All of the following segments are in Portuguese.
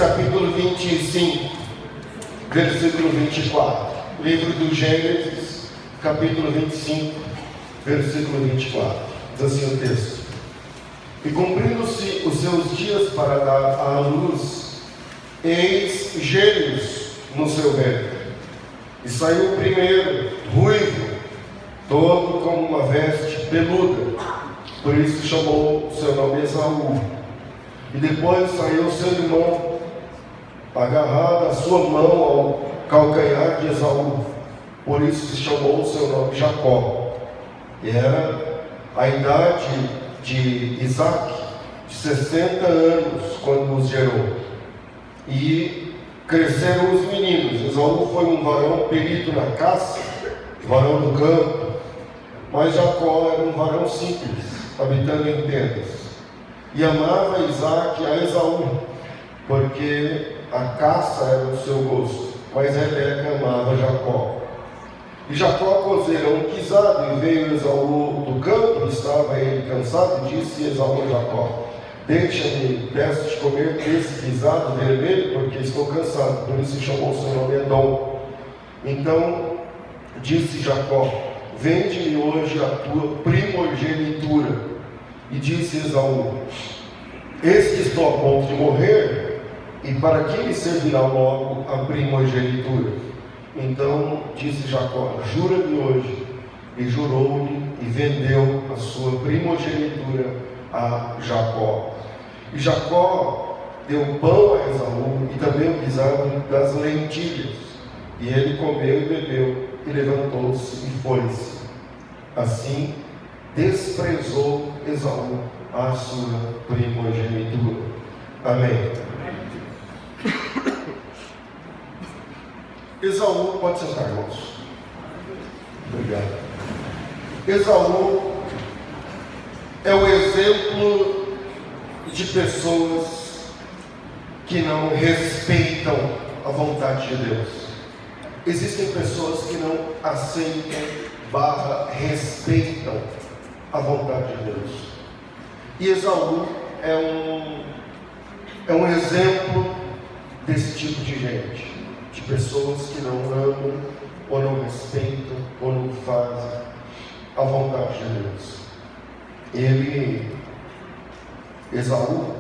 capítulo 25, versículo 24. Livro do Gênesis, capítulo 25, versículo 24. Diz assim o texto: E cumprindo-se os seus dias para dar à luz, eis gêmeos no seu ventre. E saiu o primeiro, ruivo, todo como uma veste peluda, por isso chamou o seu nome Esaú. E depois saiu seu irmão, agarrado a sua mão ao calcanhar de Esaú, por isso se chamou o seu nome Jacó. E era a idade de Isaac, de 60 anos, quando os gerou. E cresceram os meninos. Esaú foi um varão perito na caça, varão do campo, mas Jacó era um varão simples, habitando em tendas. E amava Isaac a Esaú, porque a caça era o seu gosto, mas Rebeca amava Jacó. E Jacó cozera um guisado, e veio Esaú do campo, estava ele cansado, e disse Esaú a Jacó: Deixa-me, peço-te comer desse guisado vermelho, porque estou cansado. Por isso chamou o seu nome Edom. Então disse Jacó: Vende-me hoje a tua primogenitura. E disse Esaú: Eis que estou a ponto de morrer, e para que me servirá logo a primogenitura? Então disse Jacó: Jura-me hoje. E jurou-lhe, e vendeu a sua primogenitura a Jacó. E Jacó deu pão a Esaú, e também o guisado das lentilhas. E ele comeu e bebeu, e levantou-se e foi-se. Assim desprezou Esaú a sua primogenitura. Amém. Esaú, pode sentar, irmãos. Obrigado. Esaú é o exemplo de pessoas que não respeitam a vontade de Deus. Existem pessoas que não aceitam respeitam a vontade de Deus. E Esaú é um exemplo desse tipo de gente, de pessoas que não amam, ou não respeitam, ou não fazem a vontade de Deus. Esaú,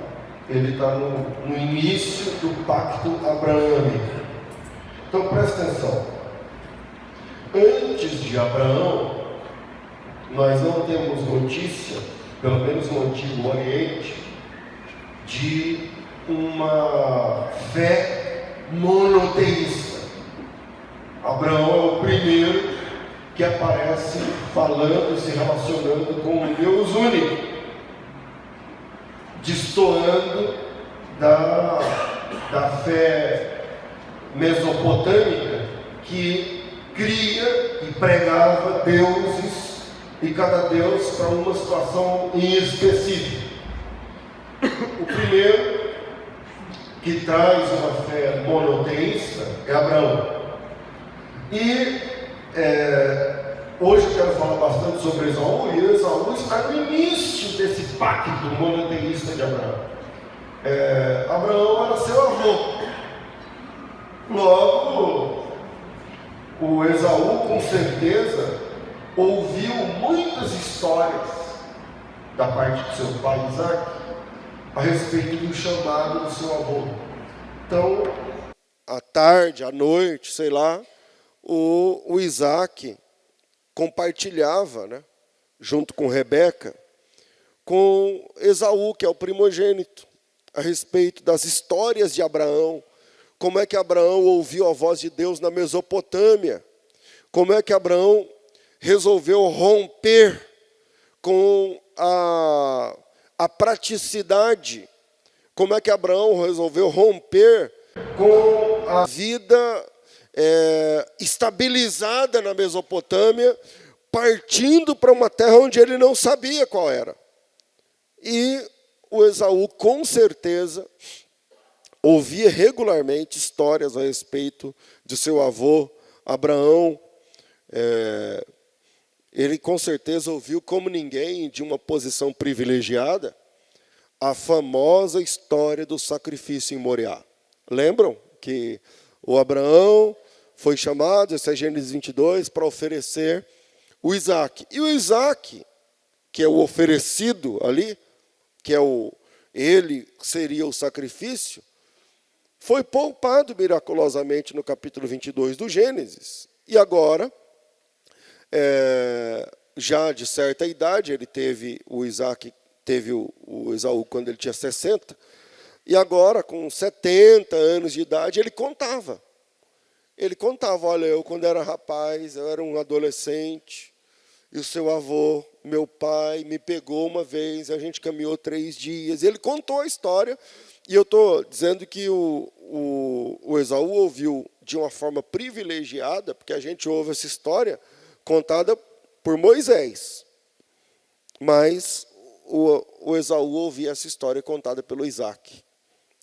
ele está no início do pacto abraâmico. Então presta atenção. Antes de Abraão, nós não temos notícia, pelo menos no Antigo Oriente, de uma fé monoteísta. Abraão é o primeiro que aparece falando e se relacionando com o Deus único, destoando da fé mesopotâmica, que cria e pregava deuses, e cada deus para uma situação em específico. O primeiro que traz uma fé monoteísta é Abraão. E hoje eu quero falar bastante sobre Esaú, e Esaú está no início desse pacto monoteísta de Abraão. Abraão era seu avô. Logo, o Esaú, com certeza, ouviu muitas histórias da parte de seu pai Isaac a respeito do chamado do seu avô. Então, à tarde, à noite, sei lá, o Isaac compartilhava, né, junto com Rebeca, com Esaú, que é o primogênito, a respeito das histórias de Abraão. Como é que Abraão ouviu a voz de Deus na Mesopotâmia? Como é que Abraão resolveu romper com a praticidade? Como é que Abraão resolveu romper com a vida estabilizada na Mesopotâmia, partindo para uma terra onde ele não sabia qual era? E o Esaú, com certeza, ouvia regularmente histórias a respeito de seu avô Abraão. Ele com certeza ouviu como ninguém, de uma posição privilegiada, a famosa história do sacrifício em Moriá. Lembram que o Abraão foi chamado, essa é Gênesis 22, para oferecer o Isaac. E o Isaac, que é o oferecido ali, que é ele seria o sacrifício, foi poupado miraculosamente no capítulo 22 do Gênesis. E agora, já de certa idade, o Isaac teve o Esaú quando ele tinha 60, e agora, com 70 anos de idade, ele contava. Ele contava, olha, eu quando era rapaz, eu era um adolescente, e o seu avô, meu pai, me pegou uma vez, a gente caminhou 3 dias. Ele contou a história, e eu estou dizendo que o Esaú ouviu de uma forma privilegiada, porque a gente ouve essa história contada por Moisés. Mas o Esaú ouvia essa história contada pelo Isaac.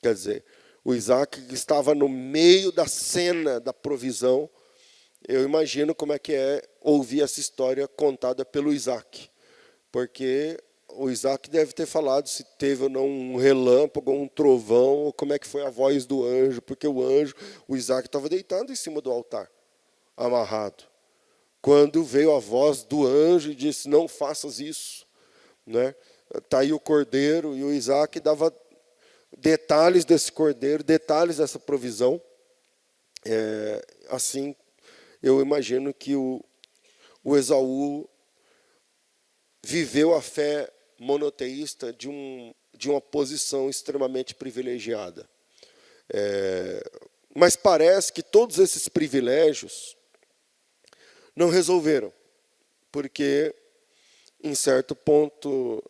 Quer dizer, o Isaac estava no meio da cena da provisão. Eu imagino como é que é ouvir essa história contada pelo Isaac. Porque o Isaac deve ter falado se teve ou não um relâmpago, um trovão, ou como é que foi a voz do anjo. Porque o Isaac estava deitado em cima do altar, amarrado. Quando veio a voz do anjo e disse, não faças isso. Está aí o cordeiro, e o Isaac dava detalhes desse cordeiro, detalhes dessa provisão. Assim, eu imagino que o Esaú viveu a fé monoteísta de uma posição extremamente privilegiada. Mas parece que todos esses privilégios não resolveram, porque, em certo ponto,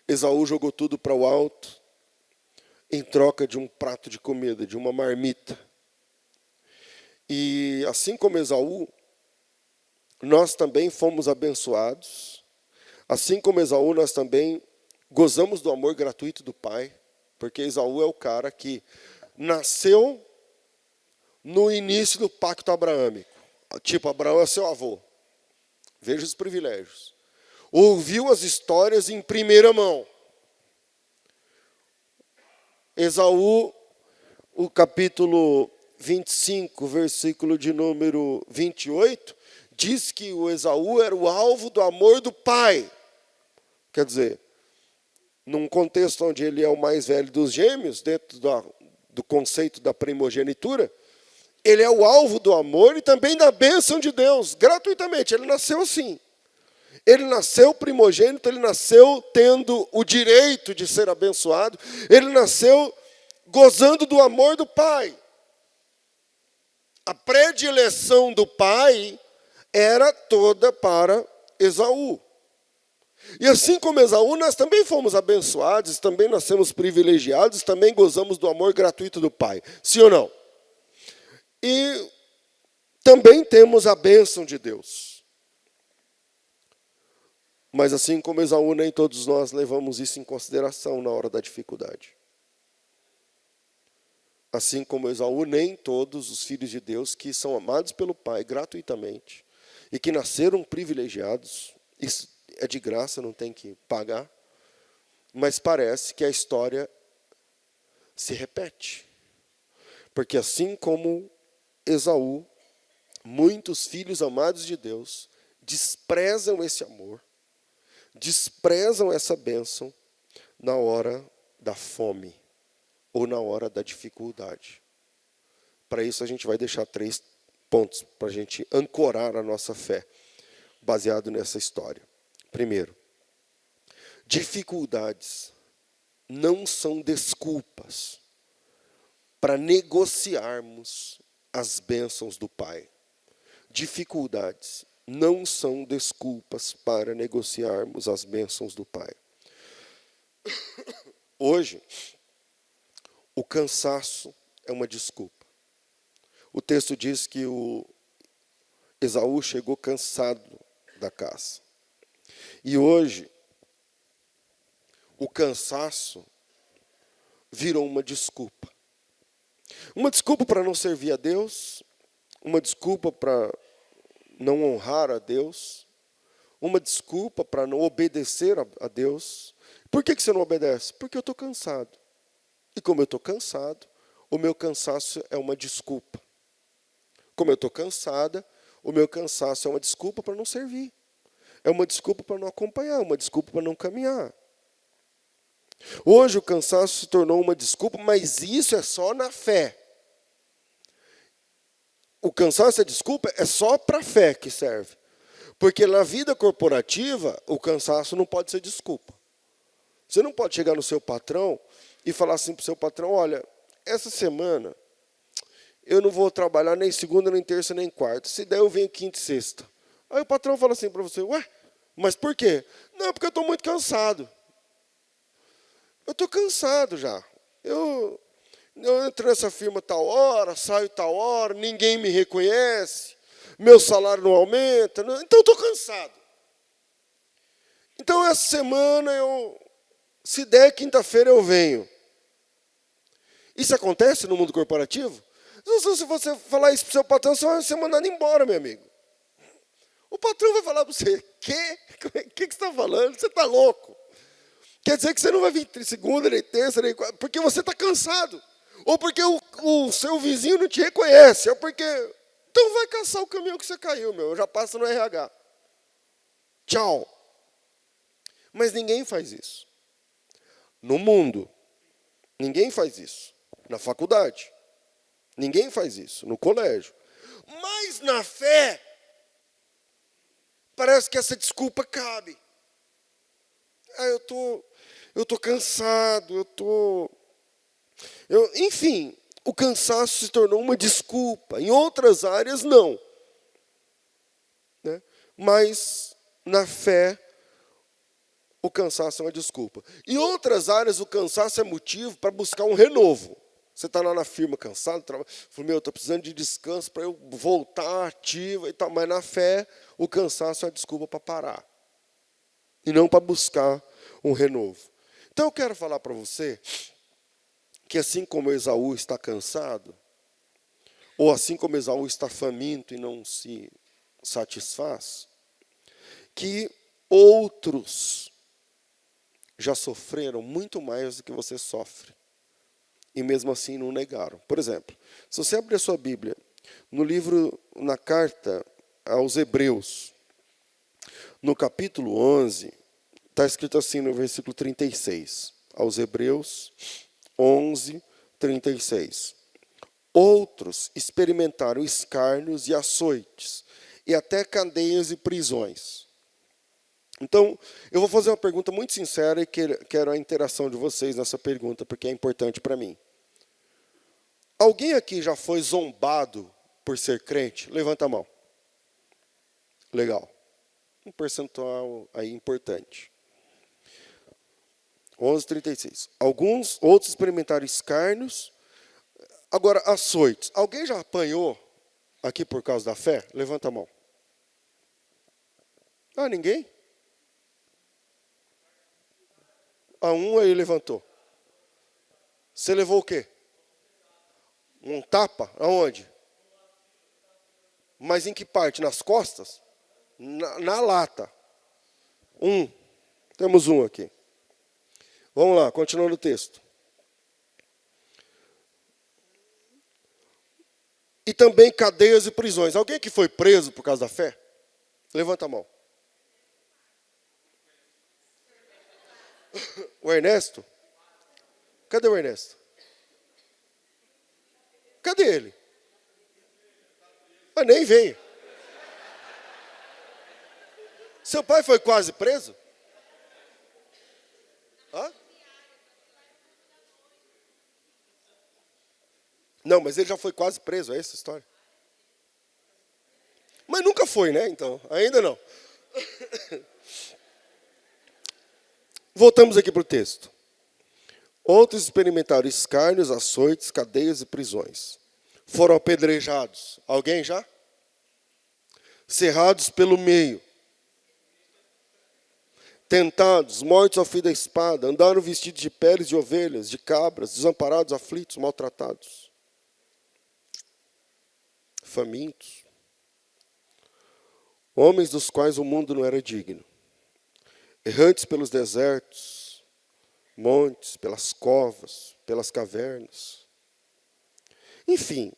Esaú jogou tudo para o alto, em troca de um prato de comida, de uma marmita. E assim como Esaú, nós também fomos abençoados. Assim como Esaú, nós também gozamos do amor gratuito do Pai, porque Esaú é o cara que nasceu no início do pacto abraâmico. Tipo, Abraão é seu avô. Veja os privilégios. Ouviu as histórias em primeira mão. Esaú, o capítulo 25, versículo de número 28, diz que o Esaú era o alvo do amor do pai. Quer dizer, num contexto onde ele é o mais velho dos gêmeos, dentro do conceito da primogenitura, ele é o alvo do amor e também da bênção de Deus, gratuitamente. Ele nasceu assim. Ele nasceu primogênito, ele nasceu tendo o direito de ser abençoado, ele nasceu gozando do amor do pai. A predileção do pai era toda para Esaú. E assim como Esaú, nós também fomos abençoados, também nascemos privilegiados, também gozamos do amor gratuito do pai. Sim ou não? E também temos a bênção de Deus. Mas assim como Esaú, nem todos nós levamos isso em consideração na hora da dificuldade. Assim como Esaú, nem todos os filhos de Deus que são amados pelo Pai gratuitamente e que nasceram privilegiados, isso é de graça, não tem que pagar, mas parece que a história se repete. Porque assim como Esaú, muitos filhos amados de Deus desprezam esse amor, desprezam essa bênção na hora da fome ou na hora da dificuldade. Para isso a gente vai deixar 3 pontos para a gente ancorar a nossa fé, baseado nessa história. Primeiro, dificuldades não são desculpas para negociarmos as bênçãos do Pai. Dificuldades não são desculpas para negociarmos as bênçãos do Pai. Hoje, o cansaço é uma desculpa. O texto diz que o Esaú chegou cansado da caça. E hoje, o cansaço virou uma desculpa. Uma desculpa para não servir a Deus, uma desculpa para não honrar a Deus, uma desculpa para não obedecer a Deus. Por que você não obedece? Porque eu estou cansado. E como eu estou cansado, o meu cansaço é uma desculpa. Como eu estou cansada, o meu cansaço é uma desculpa para não servir. É uma desculpa para não acompanhar, uma desculpa para não caminhar. Hoje o cansaço se tornou uma desculpa, mas isso é só na fé. O cansaço, a desculpa, é só para a fé que serve. Porque na vida corporativa, o cansaço não pode ser desculpa. Você não pode chegar no seu patrão e falar assim para o seu patrão, olha, essa semana eu não vou trabalhar nem segunda, nem terça, nem quarta. Se der, eu venho quinta e sexta. Aí o patrão fala assim para você, ué, mas por quê? Não, porque eu estou muito cansado. Eu estou cansado já. Eu entro nessa firma tal hora, saio tal hora, ninguém me reconhece, meu salário não aumenta, então eu estou cansado. Então essa semana, se der quinta-feira, eu venho. Isso acontece no mundo corporativo? Se você falar isso para o seu patrão, você vai ser mandado embora, meu amigo. O patrão vai falar para você, quê? O que você está falando? Você está louco. Quer dizer que você não vai vir segunda, nem terça, nem quarta, porque você está cansado. Ou porque o seu vizinho não te reconhece. Ou porque... Então vai caçar o caminhão que você caiu, meu. Já passa no RH. Tchau. Mas ninguém faz isso. No mundo, ninguém faz isso. Na faculdade, ninguém faz isso. No colégio. Mas na fé, parece que essa desculpa cabe. Eu tô cansado, enfim, o cansaço se tornou uma desculpa. Em outras áreas, não. Né? Mas, na fé, o cansaço é uma desculpa. Em outras áreas, o cansaço é motivo para buscar um renovo. Você está lá na firma cansado, fala, eu estou precisando de descanso para eu voltar ativa e tal. Mas, na fé, o cansaço é a desculpa para parar. E não para buscar um renovo. Então, eu quero falar para você que assim como Esaú está cansado, ou assim como Esaú está faminto e não se satisfaz, que outros já sofreram muito mais do que você sofre, e mesmo assim não negaram. Por exemplo, se você abrir a sua Bíblia, na carta aos Hebreus, no capítulo 11, está escrito assim no versículo 36, aos Hebreus 11, 36. Outros experimentaram escárnios e açoites, e até cadeias e prisões. Então, eu vou fazer uma pergunta muito sincera e quero a interação de vocês nessa pergunta, porque é importante para mim. Alguém aqui já foi zombado por ser crente? Levanta a mão. Legal. Um percentual aí importante. 11:36. Alguns outros experimentaram escárnios. Agora, açoites. Alguém já apanhou aqui por causa da fé? Levanta a mão. Ninguém? Um aí levantou. Você levou o quê? Um tapa? Aonde? Mas em que parte? Nas costas? Na lata. Temos um aqui. Vamos lá, continuando o texto. E também cadeias e prisões. Alguém que foi preso por causa da fé? Levanta a mão. O Ernesto? Cadê o Ernesto? Cadê ele? Nem veio. Seu pai foi quase preso? Não, mas ele já foi quase preso, é essa a história? Mas nunca foi, né? Então, ainda não. Voltamos aqui para o texto. Outros experimentaram escárnios, açoites, cadeias e prisões. Foram apedrejados. Alguém já? Cerrados pelo meio. Tentados, mortos ao fio da espada. Andaram vestidos de peles de ovelhas, de cabras, desamparados, aflitos, maltratados. Famintos. Homens dos quais o mundo não era digno. Errantes pelos desertos, montes, pelas covas, pelas cavernas. Enfim,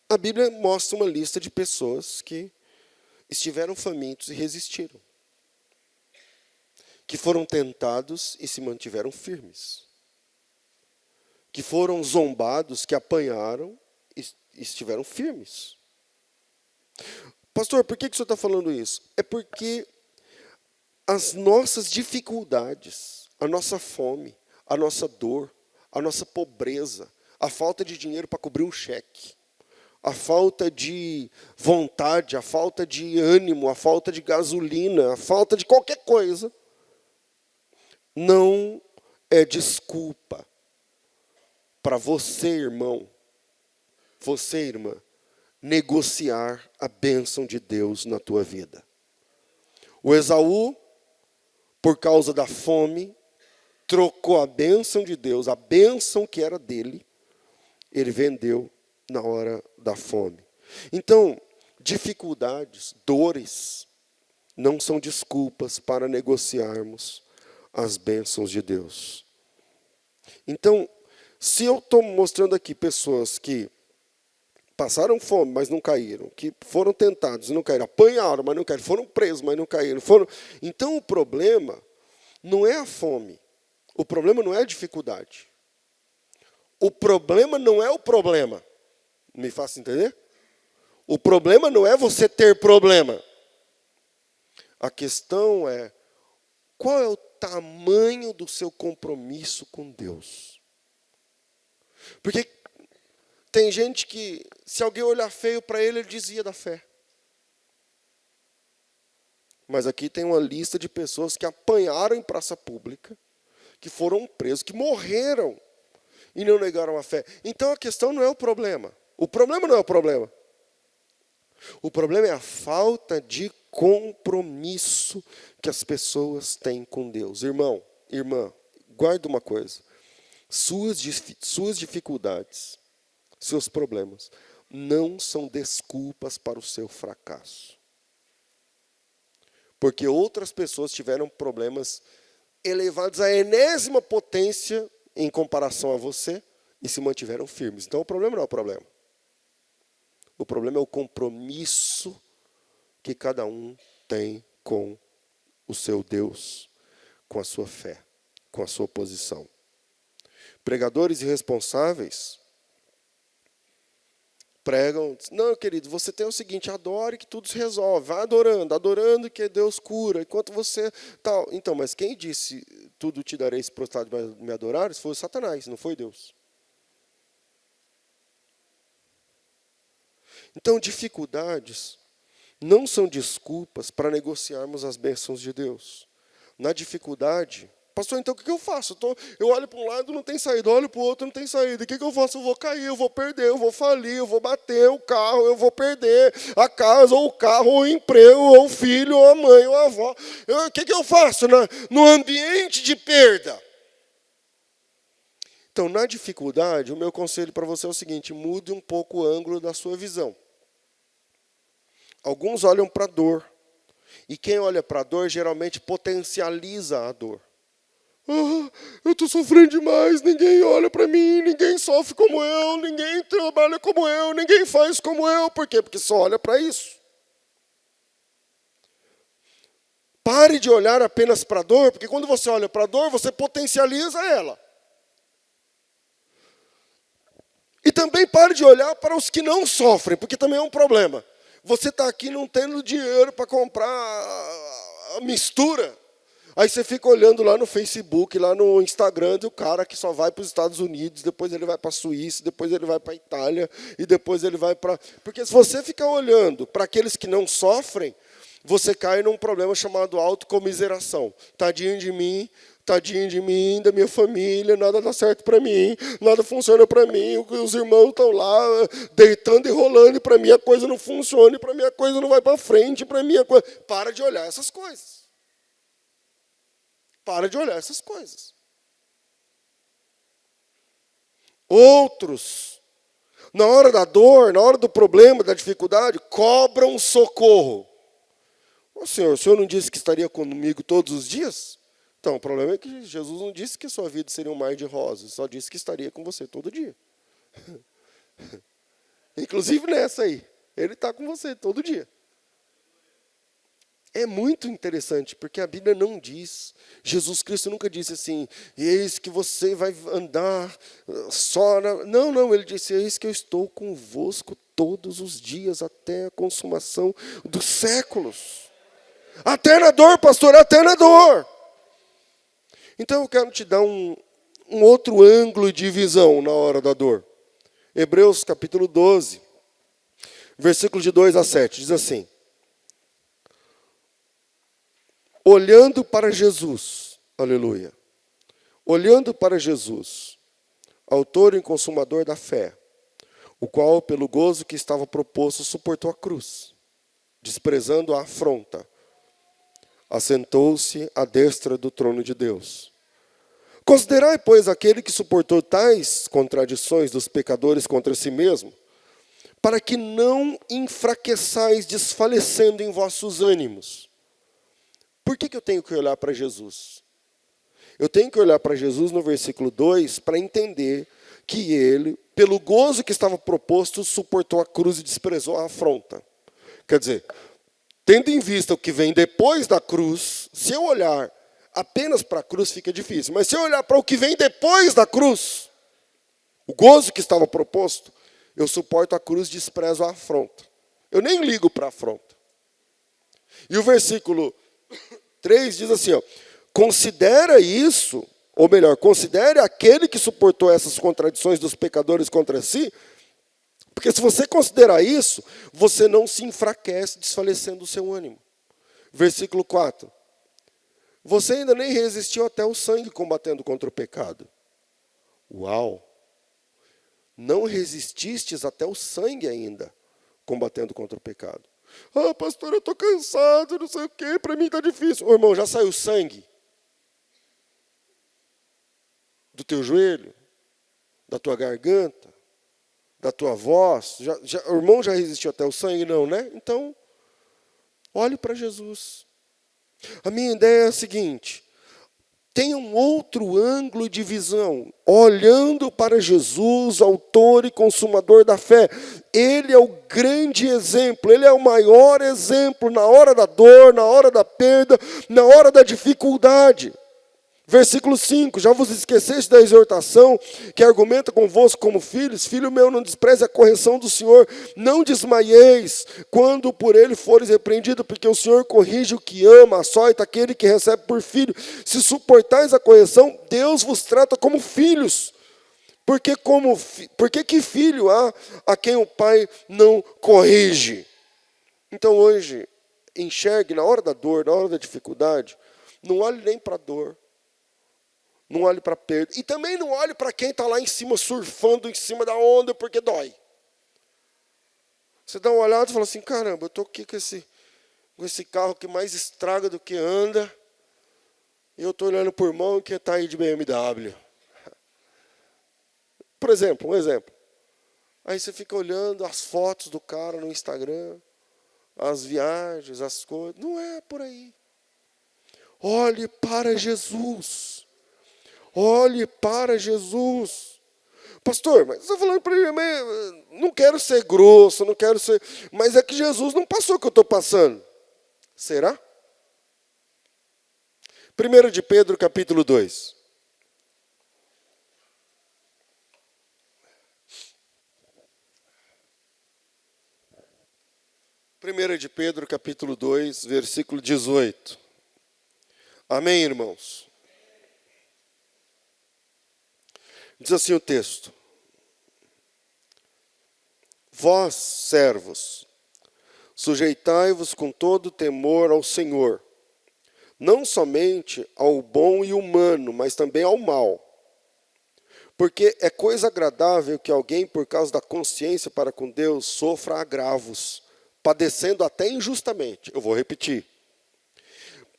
a Bíblia mostra uma lista de pessoas que estiveram famintos e resistiram, que foram tentados e se mantiveram firmes, que foram zombados, que apanharam e estiveram firmes. Pastor, por que o senhor está falando isso? É porque as nossas dificuldades, a nossa fome, a nossa dor, a nossa pobreza, a falta de dinheiro para cobrir um cheque, a falta de vontade, a falta de ânimo, a falta de gasolina, a falta de qualquer coisa, não é desculpa para você, irmão, você, irmã, negociar a bênção de Deus na tua vida. O Esaú, por causa da fome, trocou a bênção de Deus, a bênção que era dele, ele vendeu na hora da fome. Então, dificuldades, dores, não são desculpas para negociarmos as bênçãos de Deus. Então, se eu estou mostrando aqui pessoas que passaram fome, mas não caíram, que foram tentados e não caíram, apanharam, mas não caíram, foram presos, mas não caíram. Então, o problema não é a fome, o problema não é a dificuldade. O problema não é o problema. Me faça entender? O problema não é você ter problema. A questão é, qual é o tamanho do seu compromisso com Deus? Porque tem gente que, se alguém olhar feio para ele, ele desvia da fé. Mas aqui tem uma lista de pessoas que apanharam em praça pública, que foram presos, que morreram e não negaram a fé. Então a questão não é o problema. O problema não é o problema. O problema é a falta de compromisso que as pessoas têm com Deus. Irmão, irmã, guarda uma coisa. Suas dificuldades, seus problemas, não são desculpas para o seu fracasso. Porque outras pessoas tiveram problemas elevados à enésima potência em comparação a você e se mantiveram firmes. Então o problema não é o problema. O problema é o compromisso que cada um tem com o seu Deus, com a sua fé, com a sua posição. Pregadores irresponsáveis pregam, não, querido, você tem o seguinte, adore que tudo se resolve, vai adorando, adorando que Deus cura, enquanto você tal. Então, mas quem disse, tudo te darei se prostrado me adorares, foi o Satanás, não foi Deus. Então, dificuldades não são desculpas para negociarmos as bênçãos de Deus. Na dificuldade, pastor, então o que eu faço? Eu olho para um lado, não tem saída, olho para o outro, não tem saída. O que eu faço? Eu vou cair, eu vou perder, eu vou falir, eu vou bater o carro, eu vou perder a casa, ou o carro, ou o emprego, ou o filho, ou a mãe, ou a avó. O que eu faço no ambiente de perda? Então, na dificuldade, o meu conselho para você é o seguinte, mude um pouco o ângulo da sua visão. Alguns olham para a dor. E quem olha para a dor, geralmente potencializa a dor. Eu estou sofrendo demais, ninguém olha para mim, ninguém sofre como eu, ninguém trabalha como eu, ninguém faz como eu. Por quê? Porque só olha para isso. Pare de olhar apenas para a dor, porque quando você olha para a dor, você potencializa ela. E também pare de olhar para os que não sofrem, porque também é um problema. Você está aqui não tendo dinheiro para comprar a mistura. Aí você fica olhando lá no Facebook, lá no Instagram, do cara que só vai para os Estados Unidos, depois ele vai para a Suíça, depois ele vai para a Itália, e depois ele vai para... Porque se você ficar olhando para aqueles que não sofrem, você cai num problema chamado autocomiseração. Tadinho de mim, da minha família, nada dá certo para mim, nada funciona para mim, os irmãos estão lá deitando e rolando, e para mim a coisa não funciona, e para mim a coisa não vai para frente, para mim a coisa... Para de olhar essas coisas. Para de olhar essas coisas. Outros, na hora da dor, na hora do problema, da dificuldade, cobram socorro. O senhor não disse que estaria comigo todos os dias? Então, o problema é que Jesus não disse que a sua vida seria um mar de rosas, só disse que estaria com você todo dia. Inclusive nessa aí. Ele está com você todo dia. É muito interessante, porque a Bíblia não diz, Jesus Cristo nunca disse assim, eis que você vai andar só na... Não, ele disse, eis que eu estou convosco todos os dias, até a consumação dos séculos. Até na dor, pastor, até na dor. Então eu quero te dar um outro ângulo de visão na hora da dor. Hebreus capítulo 12, versículo de 2 a 7, diz assim, olhando para Jesus, aleluia, olhando para Jesus, autor e consumador da fé, o qual, pelo gozo que estava proposto, suportou a cruz, desprezando a afronta, assentou-se à destra do trono de Deus. Considerai, pois, aquele que suportou tais contradições dos pecadores contra si mesmo, para que não enfraqueçais desfalecendo em vossos ânimos. Por que eu tenho que olhar para Jesus? Eu tenho que olhar para Jesus no versículo 2 para entender que ele, pelo gozo que estava proposto, suportou a cruz e desprezou a afronta. Quer dizer, tendo em vista o que vem depois da cruz, se eu olhar apenas para a cruz fica difícil, mas se eu olhar para o que vem depois da cruz, o gozo que estava proposto, eu suporto a cruz e desprezo a afronta. Eu nem ligo para a afronta. E o versículo 3 diz assim, ó, considera isso, ou melhor, considere aquele que suportou essas contradições dos pecadores contra si, porque se você considerar isso, você não se enfraquece desfalecendo o seu ânimo. Versículo 4. Você ainda nem resistiu até o sangue combatendo contra o pecado. Uau! Não resististes até o sangue ainda combatendo contra o pecado. Ah, pastor, eu estou cansado, não sei o quê, para mim está difícil. Ô, irmão, já saiu sangue? Do teu joelho? Da tua garganta? Da tua voz? O irmão já resistiu até o sangue? Não, né? Então, olhe para Jesus. A minha ideia é a seguinte, tenha um outro ângulo de visão, olhando para Jesus, autor e consumador da fé. Ele é o grande exemplo, ele é o maior exemplo na hora da dor, na hora da perda, na hora da dificuldade. Versículo 5, já vos esqueceste da exortação que argumenta convosco como filhos? Filho meu, não despreze a correção do Senhor, não desmaieis quando por ele fores repreendido, porque o Senhor corrige o que ama, açoita aquele que recebe por filho. Se suportais a correção, Deus vos trata como filhos. Porque que filho há a quem o pai não corrige? Então hoje, enxergue na hora da dor, na hora da dificuldade, não olhe nem para a dor. Não olhe para a perda. E também não olhe para quem está lá em cima, surfando em cima da onda, porque dói. Você dá uma olhada e fala assim, caramba, eu estou aqui com esse carro que mais estraga do que anda, e eu estou olhando por mão que está aí de BMW. Por exemplo, um exemplo. Aí você fica olhando as fotos do cara no Instagram, as viagens, as coisas. Não é por aí. Olhe para Jesus. Olhe para Jesus. Pastor, mas você está falando para ele, não quero ser grosso, não quero ser... Mas é que Jesus não passou o que eu estou passando. Será? 1 de Pedro, capítulo 2. Primeira de Pedro, capítulo 2, versículo 18. Amém, irmãos? Diz assim o texto. Vós, servos, sujeitai-vos com todo temor ao Senhor, não somente ao bom e humano, mas também ao mal. Porque é coisa agradável que alguém, por causa da consciência para com Deus, sofra agravos, padecendo até injustamente. Eu vou repetir.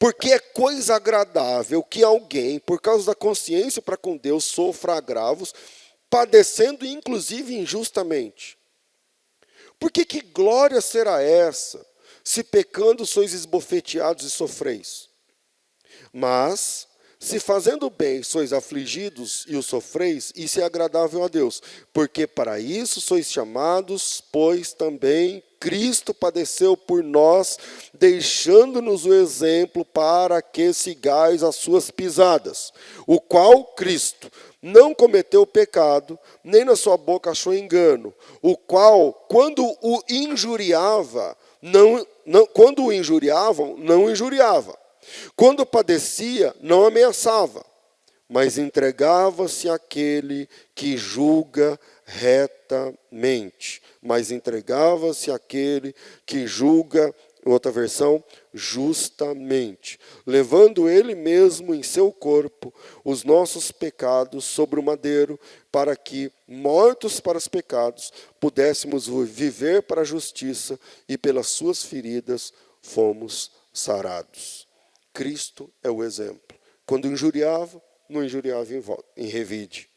Porque é coisa agradável que alguém, por causa da consciência para com Deus, sofra agravos, padecendo inclusive injustamente. Porque que glória será essa, se pecando sois esbofeteados e sofreis? Mas, Se fazendo bem sois afligidos e o sofreis, isso é agradável a Deus. Porque para isso sois chamados, pois também Cristo padeceu por nós, deixando-nos o exemplo para que sigais as suas pisadas. O qual Cristo não cometeu pecado, nem na sua boca achou engano. O qual, quando o injuriavam, não injuriava. Quando padecia, não ameaçava, mas entregava-se àquele que julga retamente. Outra versão, justamente. Levando ele mesmo em seu corpo os nossos pecados sobre o madeiro, para que, mortos para os pecados, pudéssemos viver para a justiça, e pelas suas feridas fomos sarados. Cristo é o exemplo. Quando injuriava, não injuriava em revide.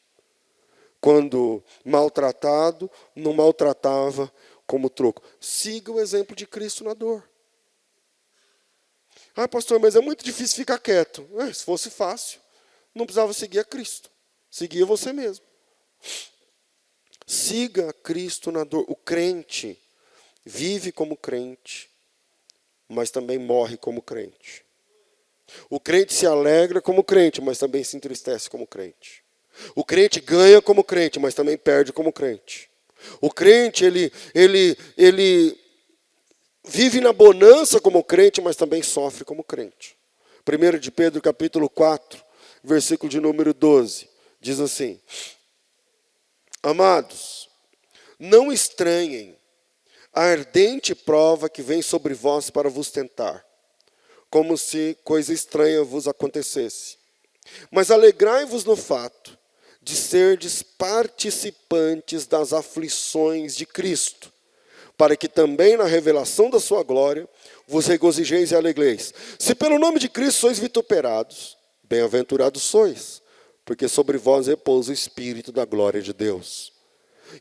Quando maltratado, não maltratava como troco. Siga o exemplo de Cristo na dor. Ah, pastor, mas é muito difícil ficar quieto. Se fosse fácil, não precisava seguir a Cristo. Seguia você mesmo. Siga Cristo na dor. O crente vive como crente, mas também morre como crente. O crente se alegra como crente, mas também se entristece como crente. O crente ganha como crente, mas também perde como crente. O crente, ele vive na bonança como crente, mas também sofre como crente. 1 de Pedro, capítulo 4, versículo de número 12, diz assim: Amados, não estranhem a ardente prova que vem sobre vós para vos tentar, como se coisa estranha vos acontecesse. Mas alegrai-vos no fato de serdes participantes das aflições de Cristo, para que também na revelação da sua glória vos regozijeis e alegreis. Se pelo nome de Cristo sois vituperados, bem-aventurados sois, porque sobre vós repousa o Espírito da glória de Deus.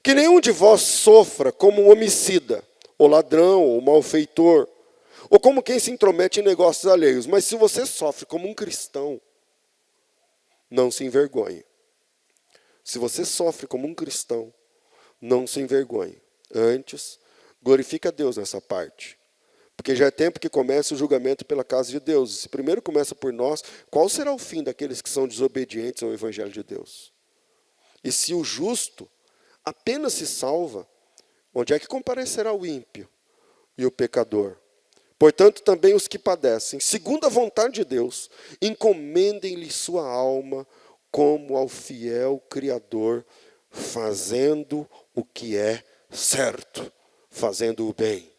Que nenhum de vós sofra como um homicida, ou ladrão, ou malfeitor, ou como quem se intromete em negócios alheios. Mas se você sofre como um cristão, não se envergonhe. Se você sofre como um cristão, não se envergonhe. Antes, glorifique a Deus nessa parte. Porque já é tempo que comece o julgamento pela casa de Deus. Se primeiro começa por nós, qual será o fim daqueles que são desobedientes ao Evangelho de Deus? E se o justo apenas se salva, onde é que comparecerá o ímpio e o pecador? Portanto, também os que padecem, segundo a vontade de Deus, encomendem-lhe sua alma como ao fiel Criador, fazendo o que é certo, fazendo o bem.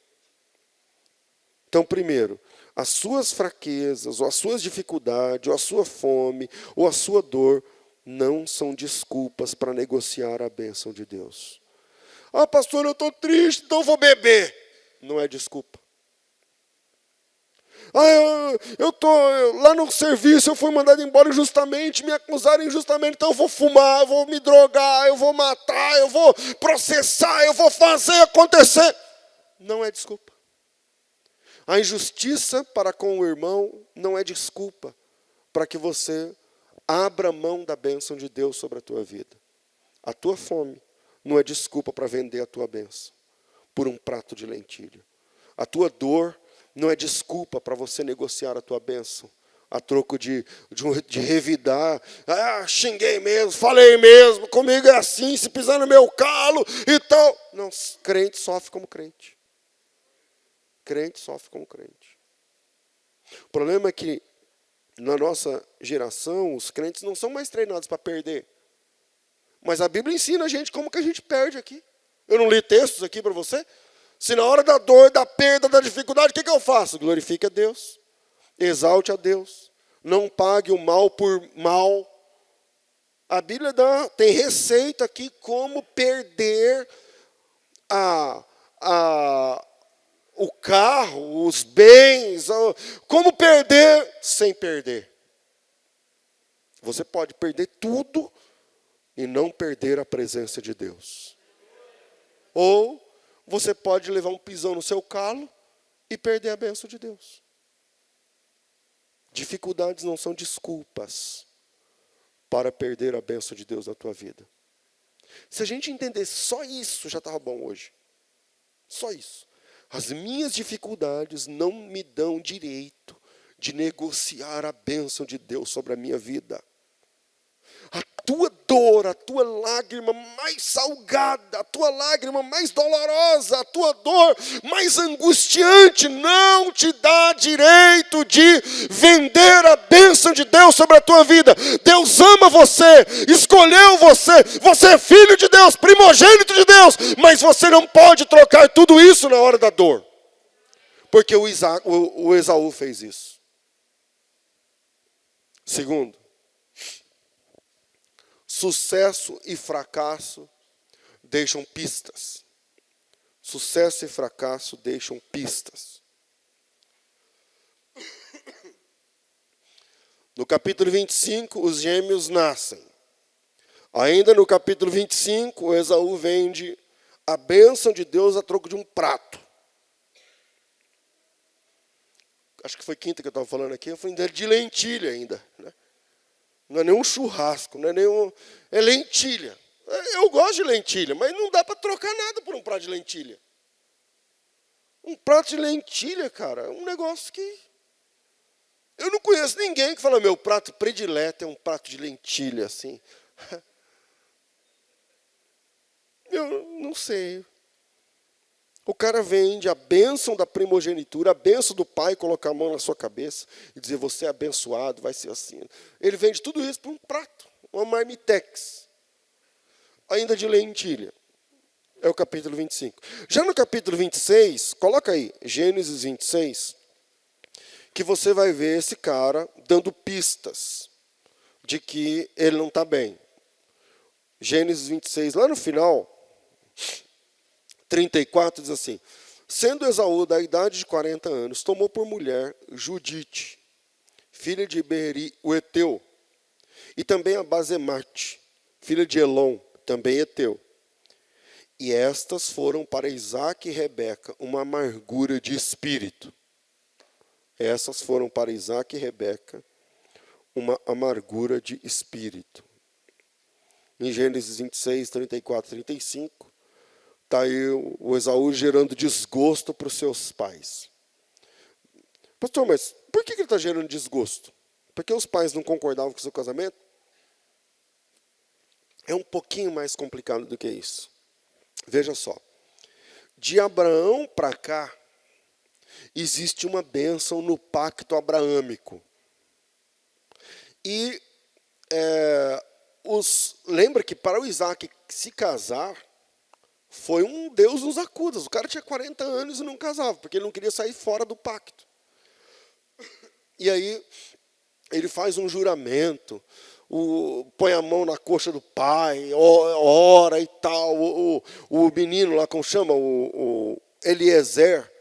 Então, primeiro, as suas fraquezas, ou as suas dificuldades, ou a sua fome, ou a sua dor, não são desculpas para negociar a bênção de Deus. Ah, pastor, eu estou triste, então eu vou beber. Não é desculpa. Ah, eu estou lá no serviço, eu fui mandado embora injustamente, me acusaram injustamente, então eu vou fumar, eu vou me drogar, eu vou matar, eu vou processar, eu vou fazer acontecer. Não é desculpa. A injustiça para com o irmão não é desculpa para que você abra mão da bênção de Deus sobre a tua vida. A tua fome não é desculpa para vender a tua bênção por um prato de lentilha. A tua dor não é desculpa para você negociar a tua bênção a troco de revidar. Ah, xinguei mesmo, falei mesmo, comigo é assim, se pisar no meu calo e tal. Não, crente sofre como crente. Crente sofre como crente. O problema é que na nossa geração, os crentes não são mais treinados para perder. Mas a Bíblia ensina a gente como que a gente perde aqui. Eu não li textos aqui para você? Se na hora da dor, da perda, da dificuldade, o que eu faço? Glorifique a Deus. Exalte a Deus. Não pague o mal por mal. A Bíblia tem receita aqui como perder o carro, os bens, como perder sem perder. Você pode perder tudo e não perder a presença de Deus. Ou você pode levar um pisão no seu calo e perder a bênção de Deus. Dificuldades não são desculpas para perder a bênção de Deus na tua vida. Se a gente entendesse só isso, já estava bom hoje. Só isso. As minhas dificuldades não me dão direito de negociar a bênção de Deus sobre a minha vida. A tua dor, a tua lágrima mais salgada, a tua lágrima mais dolorosa, a tua dor mais angustiante não te dá direito de vender a bênção de Deus sobre a tua vida. Deus ama você, escolheu você, você é filho de Deus, primogênito de Deus, mas você não pode trocar tudo isso na hora da dor. Porque o Esaú fez isso. Segundo, sucesso e fracasso deixam pistas. Sucesso e fracasso deixam pistas. No capítulo 25, os gêmeos nascem. Ainda no capítulo 25, Esaú vende a bênção de Deus a troco de um prato. Acho que foi quinta que eu estava falando aqui, eu falei de lentilha ainda, né? Não é nenhum churrasco, não é nenhum... É lentilha. Eu gosto de lentilha, mas não dá para trocar nada por um prato de lentilha. Um prato de lentilha, cara, é um negócio que... Eu não conheço ninguém que fala, meu prato predileto é um prato de lentilha, assim. Eu não sei. O cara vende a bênção da primogenitura, a bênção do pai, colocar a mão na sua cabeça e dizer, você é abençoado, vai ser assim. Ele vende tudo isso por um prato, uma marmitex, ainda de lentilha. É o capítulo 25. Já no capítulo 26, coloca aí, Gênesis 26, que você vai ver esse cara dando pistas de que ele não está bem. Gênesis 26, lá no final... 34 diz assim, sendo Esaú da idade de 40 anos, tomou por mulher Judite, filha de Beeri, o Eteu, e também a Basemate, filha de Elon, também Eteu. E estas foram para Isaque e Rebeca uma amargura de espírito. Essas foram para Isaque e Rebeca uma amargura de espírito. Em Gênesis 26, 34, 35, está aí o Esaú gerando desgosto para os seus pais. Pastor, mas por que ele está gerando desgosto? Porque os pais não concordavam com o seu casamento? É um pouquinho mais complicado do que isso. Veja só. De Abraão para cá, existe uma bênção no pacto abraâmico. E lembra que para o Isaac se casar, foi um Deus nos acudas. O cara tinha 40 anos e não casava, porque ele não queria sair fora do pacto. E aí, ele faz um juramento, põe a mão na coxa do pai, ora e tal. O menino lá, como chama? O Eliezer,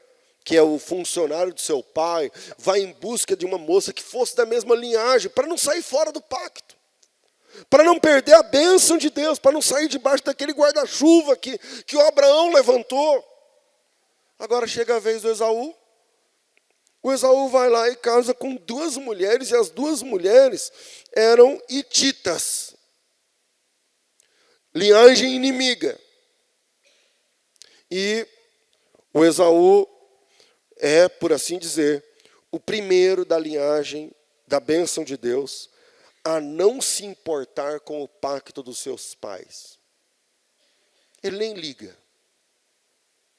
que é o funcionário do seu pai, vai em busca de uma moça que fosse da mesma linhagem, para não sair fora do pacto. Para não perder a bênção de Deus, para não sair debaixo daquele guarda-chuva que o Abraão levantou. Agora chega a vez do Esaú. O Esaú vai lá e casa com 2 mulheres, e as 2 mulheres eram hititas. Linhagem inimiga. E o Esaú é, por assim dizer, o primeiro da linhagem da bênção de Deus a não se importar com o pacto dos seus pais. Ele nem liga.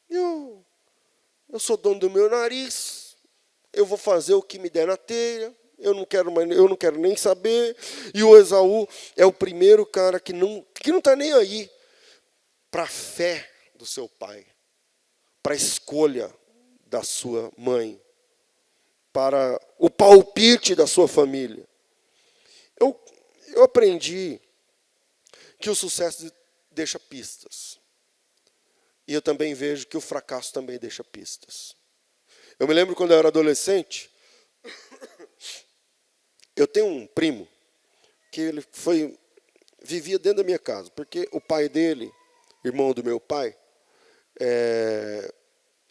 Eu sou dono do meu nariz, eu vou fazer o que me der na telha, eu não quero nem saber. E o Esaú é o primeiro cara que não está nem aí para a fé do seu pai, para a escolha da sua mãe, para o palpite da sua família. Eu aprendi que o sucesso deixa pistas. E eu também vejo que o fracasso também deixa pistas. Eu me lembro quando eu era adolescente, eu tenho um primo que ele vivia dentro da minha casa, porque o pai dele, irmão do meu pai,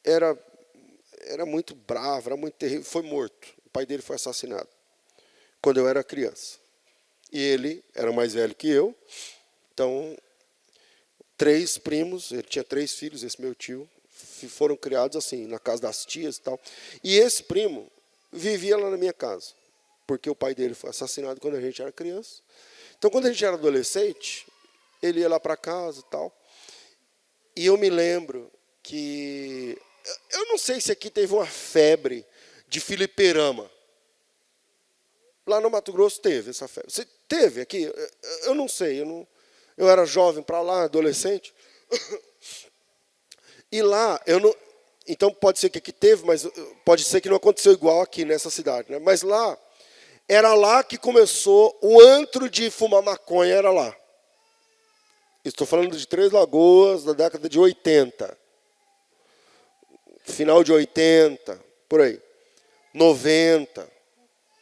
era muito bravo, era muito terrível, foi morto. O pai dele foi assassinado. quando eu era criança. E ele era mais velho que eu, então, 3 primos, ele tinha 3 filhos, esse meu tio, foram criados assim, na casa das tias e tal. E esse primo vivia lá na minha casa, porque o pai dele foi assassinado quando a gente era criança. Então, quando a gente era adolescente, ele ia lá para casa e tal. E eu me lembro que... Eu não sei se aqui teve uma febre de fliperama. Lá no Mato Grosso teve essa febre. Você teve aqui? Eu não sei. Eu era jovem para lá, adolescente. E lá, eu não... Então, pode ser que aqui teve, mas pode ser que não aconteceu igual aqui nessa cidade, né? Mas lá... Era lá que começou o antro de fumar maconha, era lá. Estou falando de Três Lagoas, da década de 80. Final de 80, por aí. 90,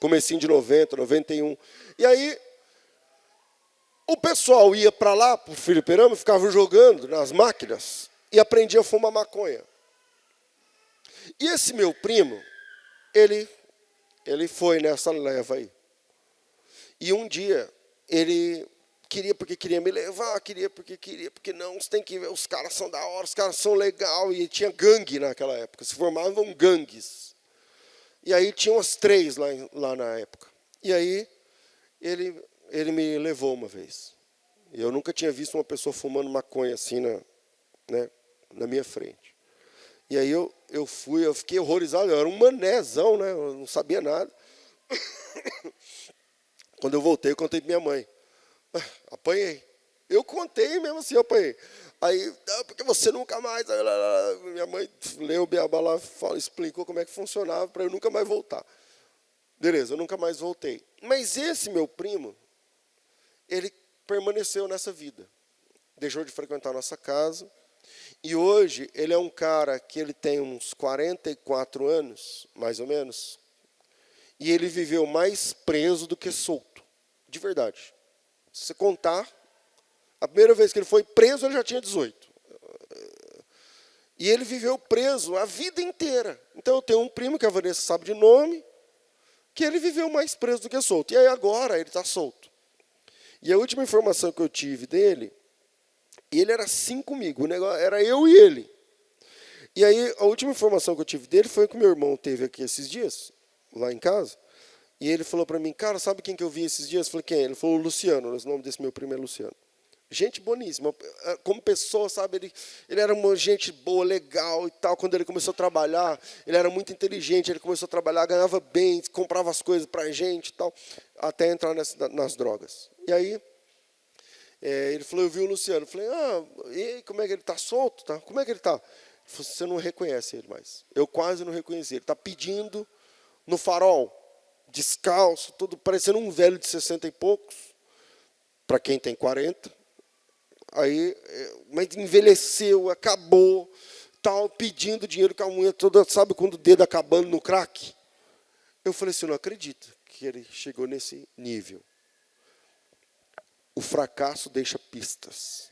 comecinho de 90, 91. E aí, o pessoal ia para lá, para o fliperama, ficava jogando nas máquinas e aprendia a fumar maconha. E esse meu primo, ele foi nessa leva aí. E um dia, ele queria porque queria me levar, porque não, você tem que ver, os caras são da hora, os caras são legal. E tinha gangue naquela época, se formavam gangues. E aí tinha umas 3 lá na época. E aí, ele me levou uma vez. E eu nunca tinha visto uma pessoa fumando maconha assim na minha frente. E aí eu fiquei horrorizado, eu era um manézão, né? Eu não sabia nada. Quando eu voltei, eu contei para minha mãe. Apanhei. Eu contei mesmo assim, eu apanhei. Aí, porque você nunca mais... Minha mãe leu o beabá lá, explicou como é que funcionava para eu nunca mais voltar. Beleza, eu nunca mais voltei. Mas esse meu primo, ele permaneceu nessa vida. Deixou de frequentar a nossa casa. E hoje, ele é um cara que ele tem uns 44 anos, mais ou menos, e ele viveu mais preso do que solto, de verdade. Se você contar, a primeira vez que ele foi preso, ele já tinha 18. E ele viveu preso a vida inteira. Então, eu tenho um primo, que a Vanessa sabe de nome, que ele viveu mais preso do que solto. E aí, agora, ele está solto. E a última informação que eu tive dele... E ele era assim comigo, o negócio era eu e ele. E aí, a última informação que eu tive dele foi que o meu irmão teve aqui esses dias, lá em casa, e ele falou para mim, cara, sabe quem que eu vi esses dias? Eu falei, quem? Ele falou, Luciano, o nome desse meu primo é Luciano. Gente boníssima, como pessoa, sabe, ele era uma gente boa, legal e tal. Quando ele começou a trabalhar, ele era muito inteligente, ele começou a trabalhar, ganhava bem, comprava as coisas para a gente e tal, até entrar nas drogas. E aí... ele falou, eu vi o Luciano. Eu falei, e como é que ele está solto? Tá? Como é que ele está? Ele falou, você não reconhece ele mais. Eu quase não reconheci. Ele está pedindo no farol, descalço, todo parecendo um velho de 60 e poucos, para quem tem 40. Aí, mas envelheceu, acabou, tal, pedindo dinheiro com a unha toda, sabe quando o dedo acabando no crack? Eu falei assim, eu não acredito que ele chegou nesse nível. O fracasso deixa pistas.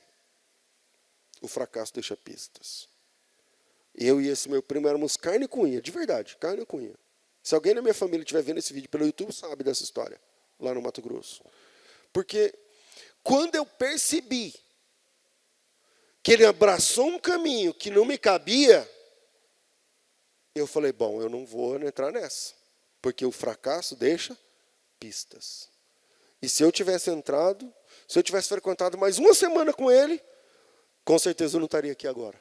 O fracasso deixa pistas. Eu e esse meu primo éramos carne com unha, de verdade, carne com unha. Se alguém na minha família estiver vendo esse vídeo pelo YouTube, sabe dessa história, lá no Mato Grosso. Porque quando eu percebi que ele abraçou um caminho que não me cabia, eu falei, bom, eu não vou entrar nessa. Porque o fracasso deixa pistas. E se eu tivesse entrado, se eu tivesse frequentado mais uma semana com ele, com certeza eu não estaria aqui agora,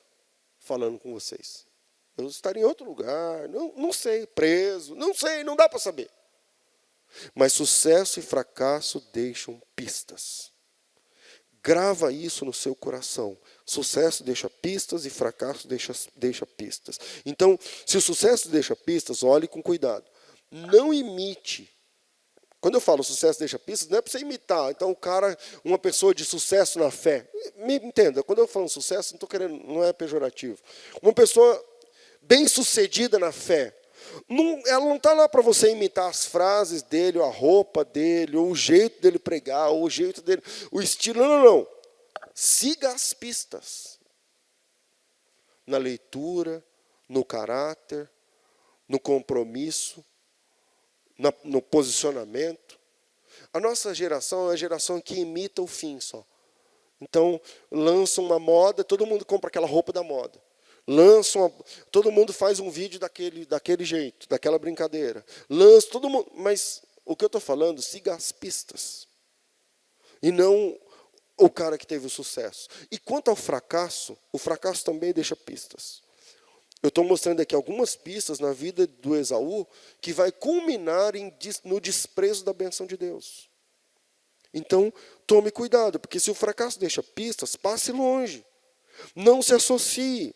falando com vocês. Eu estaria em outro lugar, não sei, preso, não sei, não dá para saber. Mas sucesso e fracasso deixam pistas. Grava isso no seu coração. Sucesso deixa pistas e fracasso deixa pistas. Então, se o sucesso deixa pistas, olhe com cuidado. Não imite. Quando eu falo sucesso deixa pistas, não é para você imitar. Então, o cara, uma pessoa de sucesso na fé. Me entenda, quando eu falo sucesso, não estou querendo, não é pejorativo. Uma pessoa bem-sucedida na fé. Ela não está lá para você imitar as frases dele, ou a roupa dele, ou o jeito dele pregar, ou o jeito dele, o estilo. Não. Siga as pistas. Na leitura, no caráter, no compromisso. no posicionamento. A nossa geração é uma geração que imita o fim só. Então, lança uma moda, todo mundo compra aquela roupa da moda. Todo mundo faz um vídeo daquele jeito, daquela brincadeira. Todo mundo, mas o que eu estou falando, siga as pistas. E não o cara que teve o sucesso. E quanto ao fracasso, o fracasso também deixa pistas. Eu estou mostrando aqui algumas pistas na vida do Esaú que vai culminar no desprezo da bênção de Deus. Então, tome cuidado, porque se o fracasso deixa pistas, passe longe. Não se associe.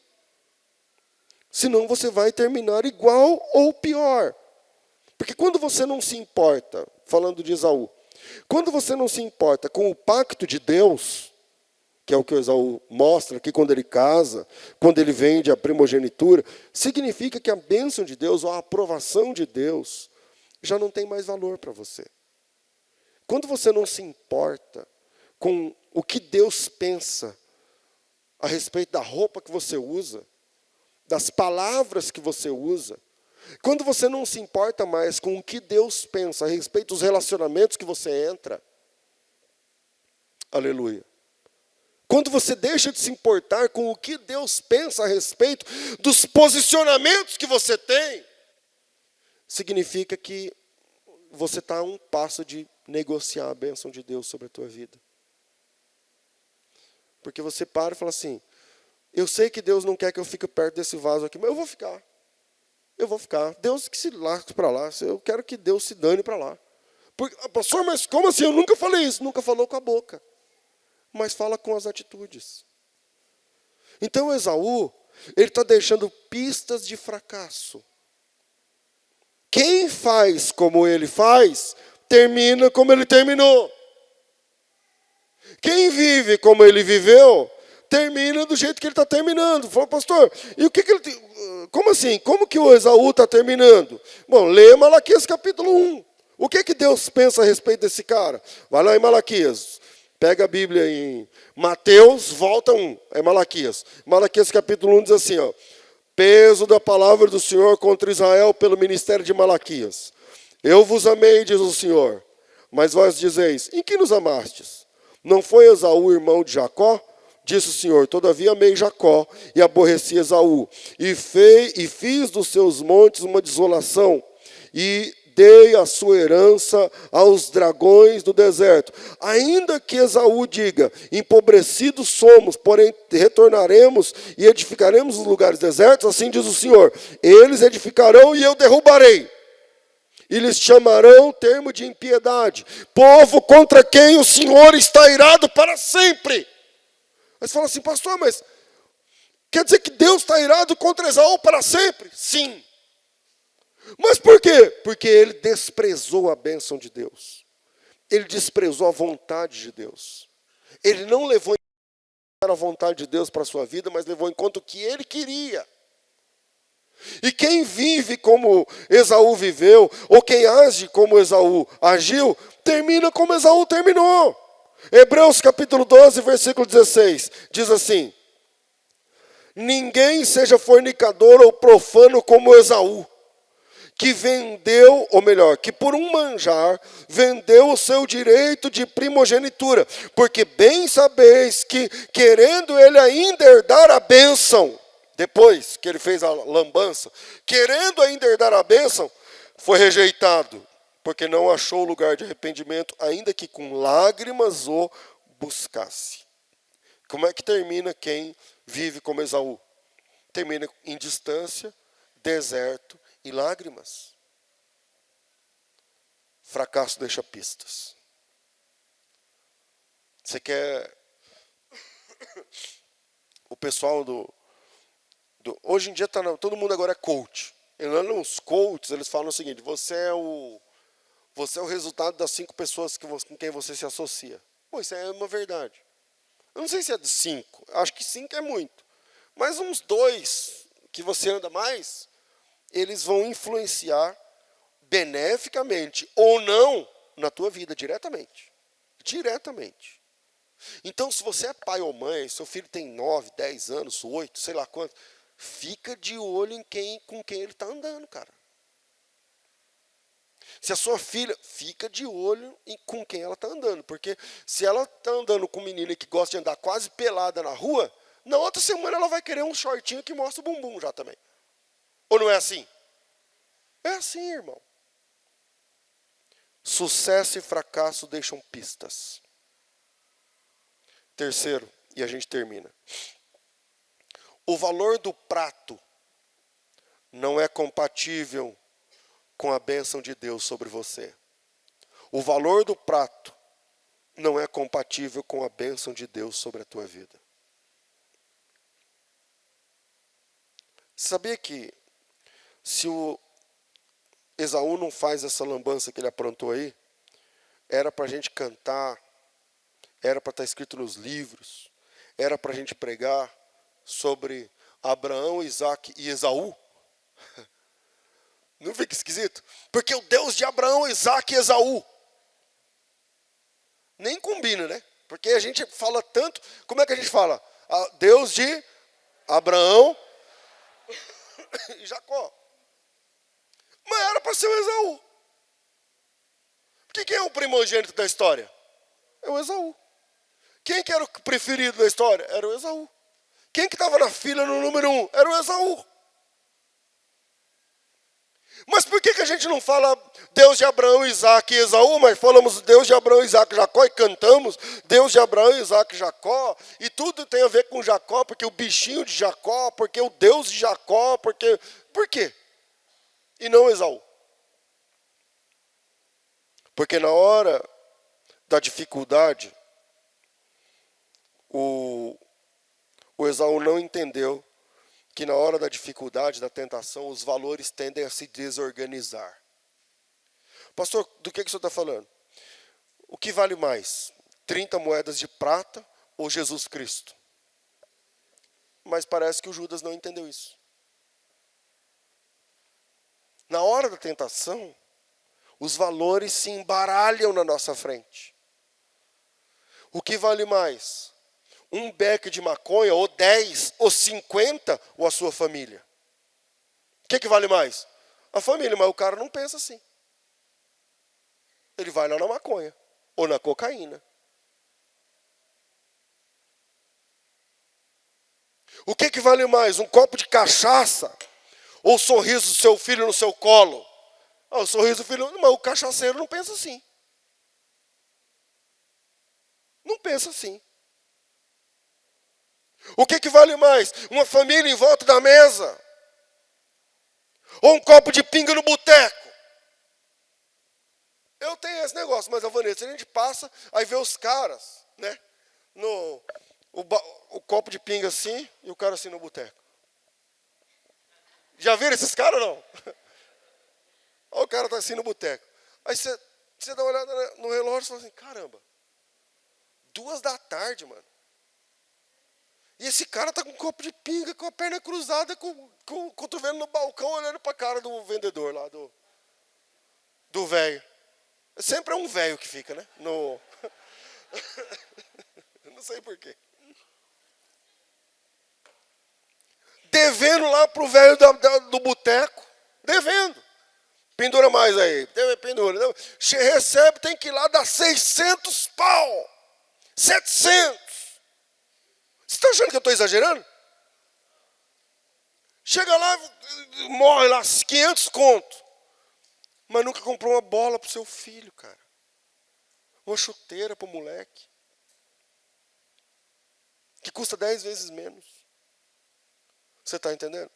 Senão você vai terminar igual ou pior. Porque quando você não se importa, falando de Esaú, quando você não se importa com o pacto de Deus, que é o que o Esaú mostra aqui quando ele casa, quando ele vende a primogenitura, significa que a bênção de Deus, ou a aprovação de Deus, já não tem mais valor para você. Quando você não se importa com o que Deus pensa a respeito da roupa que você usa, das palavras que você usa, quando você não se importa mais com o que Deus pensa a respeito dos relacionamentos que você entra, aleluia. Quando você deixa de se importar com o que Deus pensa a respeito dos posicionamentos que você tem, significa que você está a um passo de negociar a bênção de Deus sobre a tua vida. Porque você para e fala assim, eu sei que Deus não quer que eu fique perto desse vaso aqui, mas eu vou ficar. Eu vou ficar. Deus que se lasque para lá. Eu quero que Deus se dane para lá. Pastor, mas como assim? Eu nunca falei isso. Nunca falou com a boca. Mas fala com as atitudes. Então Esaú, ele está deixando pistas de fracasso. Quem faz como ele faz, termina como ele terminou. Quem vive como ele viveu, termina do jeito que ele está terminando. Falou, pastor, e o que ele tem? Como assim? Como que o Esaú está terminando? Bom, lê Malaquias capítulo 1. O que Deus pensa a respeito desse cara? Vai lá em Malaquias. Pega a Bíblia em Mateus, volta 1. É Malaquias. Malaquias capítulo 1 diz assim, ó. Peso da palavra do Senhor contra Israel pelo ministério de Malaquias. Eu vos amei, diz o Senhor. Mas vós dizeis, em que nos amastes? Não foi Esaú irmão de Jacó? Disse o Senhor, todavia amei Jacó e aborreci Esaú. E fiz dos seus montes uma desolação. E dei a sua herança aos dragões do deserto. Ainda que Esaú diga, empobrecidos somos, porém retornaremos e edificaremos os lugares desertos, assim diz o Senhor, eles edificarão e eu derrubarei. E lhes chamarão termo de impiedade, povo contra quem o Senhor está irado para sempre. Aí você fala assim, pastor, mas quer dizer que Deus está irado contra Esaú para sempre? Sim. Mas por quê? Porque ele desprezou a bênção de Deus. Ele desprezou a vontade de Deus. Ele não levou em conta a vontade de Deus para a sua vida, mas levou em conta o que ele queria. E quem vive como Esaú viveu, ou quem age como Esaú agiu, termina como Esaú terminou. Hebreus capítulo 12, versículo 16, diz assim, ninguém seja fornicador ou profano como Esaú, que vendeu, ou melhor, que por um manjar vendeu o seu direito de primogenitura, porque bem sabeis que, querendo ele ainda herdar a bênção, depois que ele fez a lambança, querendo ainda herdar a bênção, foi rejeitado, porque não achou lugar de arrependimento, ainda que com lágrimas o buscasse. Como é que termina quem vive como Esaú? Termina em distância, deserto e lágrimas. Fracasso deixa pistas. Você quer... O pessoal hoje em dia todo mundo agora é coach. E lá nos coaches eles falam o seguinte, você é o resultado das 5 pessoas com quem você se associa. Bom, isso é uma verdade. Eu não sei se é de 5, acho que 5 é muito. Mas uns 2 que você anda mais, eles vão influenciar beneficamente ou não na tua vida diretamente. Diretamente. Então, se você é pai ou mãe, seu filho tem 9, 10 anos, 8, sei lá quanto, fica de olho com quem ele está andando, cara. Se a sua filha, fica de olho com quem ela está andando. Porque se ela está andando com menina que gosta de andar quase pelada na rua, na outra semana ela vai querer um shortinho que mostra o bumbum já também. Ou não é assim? É assim, irmão. Sucesso e fracasso deixam pistas. Terceiro, e a gente termina. O valor do prato não é compatível com a bênção de Deus sobre você. O valor do prato não é compatível com a bênção de Deus sobre a tua vida. Sabia que se o Esaú não faz essa lambança que ele aprontou aí, era para a gente cantar, era para estar escrito nos livros, era para a gente pregar sobre Abraão, Isaac e Esaú? Não fica esquisito? Porque o Deus de Abraão, Isaac e Esaú. Nem combina, né? Porque a gente fala tanto. Como é que a gente fala? Deus de Abraão e Jacó. Mas era para ser o Esaú. Porque quem é o primogênito da história? É o Esaú. Quem que era o preferido da história? Era o Esaú. Quem que estava na fila no número 1? Era o Esaú. Mas por que a gente não fala Deus de Abraão, Isaac e Esaú, mas falamos Deus de Abraão, Isaac e Jacó e cantamos Deus de Abraão, Isaac e Jacó, e tudo tem a ver com Jacó, porque o bichinho de Jacó, porque o Deus de Jacó, porque... Por quê? E não Esaú? Porque na hora da dificuldade, o Esaú não entendeu que na hora da dificuldade, da tentação, os valores tendem a se desorganizar. Pastor, do que o senhor está falando? O que vale mais? 30 moedas de prata ou Jesus Cristo? Mas parece que o Judas não entendeu isso. Na hora da tentação, os valores se embaralham na nossa frente. O que vale mais? Um beck de maconha, ou 10, ou 50, ou a sua família? O que vale mais? A família, mas o cara não pensa assim. Ele vai lá na maconha, ou na cocaína. O que vale mais? Um copo de cachaça, ou o sorriso do seu filho no seu colo? O sorriso do filho, mas o cachaceiro não pensa assim. Não pensa assim. O que vale mais? Uma família em volta da mesa? Ou um copo de pinga no boteco? Eu tenho esse negócio, mas a Vanessa, a gente passa, aí vê os caras, né? O copo de pinga assim, e o cara assim no boteco. Já viram esses caras ou não? Olha o cara tá assim no boteco. Aí você dá uma olhada no relógio e fala assim, caramba, 2 da tarde, mano. E esse cara tá com um copo de pinga, com a perna cruzada, com o cotovelo no balcão, olhando para a cara do vendedor lá, do velho. Sempre é um velho que fica, né? Não sei porquê. Devendo lá pro velho do boteco. Devendo. Pendura mais aí. Pendura. Recebe, tem que ir lá dar 600 pau. 700. Você está achando que eu estou exagerando? Chega lá, morre lá, 500 conto. Mas nunca comprou uma bola para o seu filho, cara. Uma chuteira para o moleque. Que custa 10 vezes menos. Você está entendendo?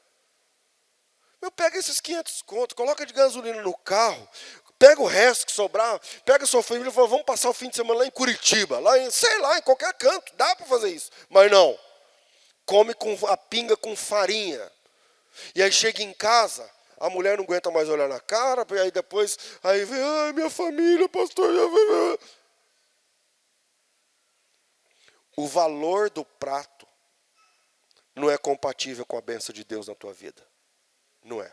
Pega esses 500 conto, coloca de gasolina no carro, pega o resto que sobrar, pega a sua família e fala, vamos passar o fim de semana lá em Curitiba, sei lá, em qualquer canto, dá para fazer isso. Mas não, come com a pinga com farinha. E aí chega em casa, a mulher não aguenta mais olhar na cara, e aí depois, aí vem, ai, minha família, pastor. O valor do prato não é compatível com a bênção de Deus na tua vida. Não é.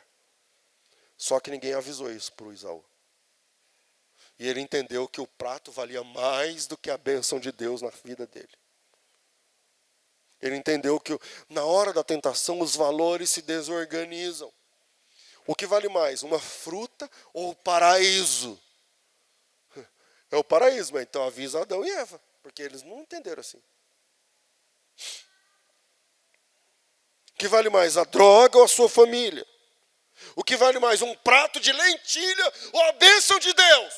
Só que ninguém avisou isso para o Esaú. E ele entendeu que o prato valia mais do que a bênção de Deus na vida dele. Ele entendeu que na hora da tentação os valores se desorganizam. O que vale mais, uma fruta ou o paraíso? É o paraíso, mas então avisa Adão e Eva, porque eles não entenderam assim. O que vale mais, a droga ou a sua família? O que vale mais, um prato de lentilha ou a bênção de Deus?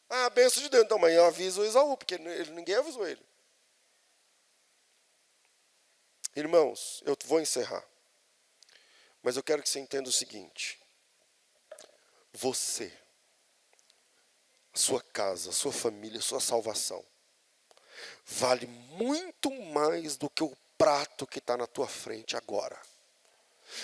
Ah, a bênção de Deus. Então, mas eu aviso o Esaú, porque ninguém avisou ele. Irmãos, eu vou encerrar. Mas eu quero que você entenda o seguinte. Você, sua casa, sua família, sua salvação, vale muito mais do que o prato que está na tua frente agora.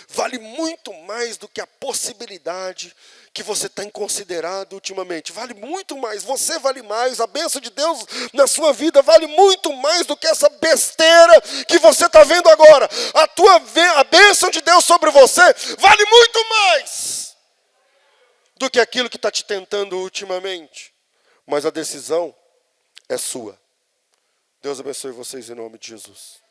Vale muito mais do que a possibilidade que você tem considerado ultimamente. Vale muito mais, você vale mais, a bênção de Deus na sua vida vale muito mais do que essa besteira que você está vendo agora. A bênção de Deus sobre você vale muito mais do que aquilo que está te tentando ultimamente. Mas a decisão é sua. Deus abençoe vocês em nome de Jesus.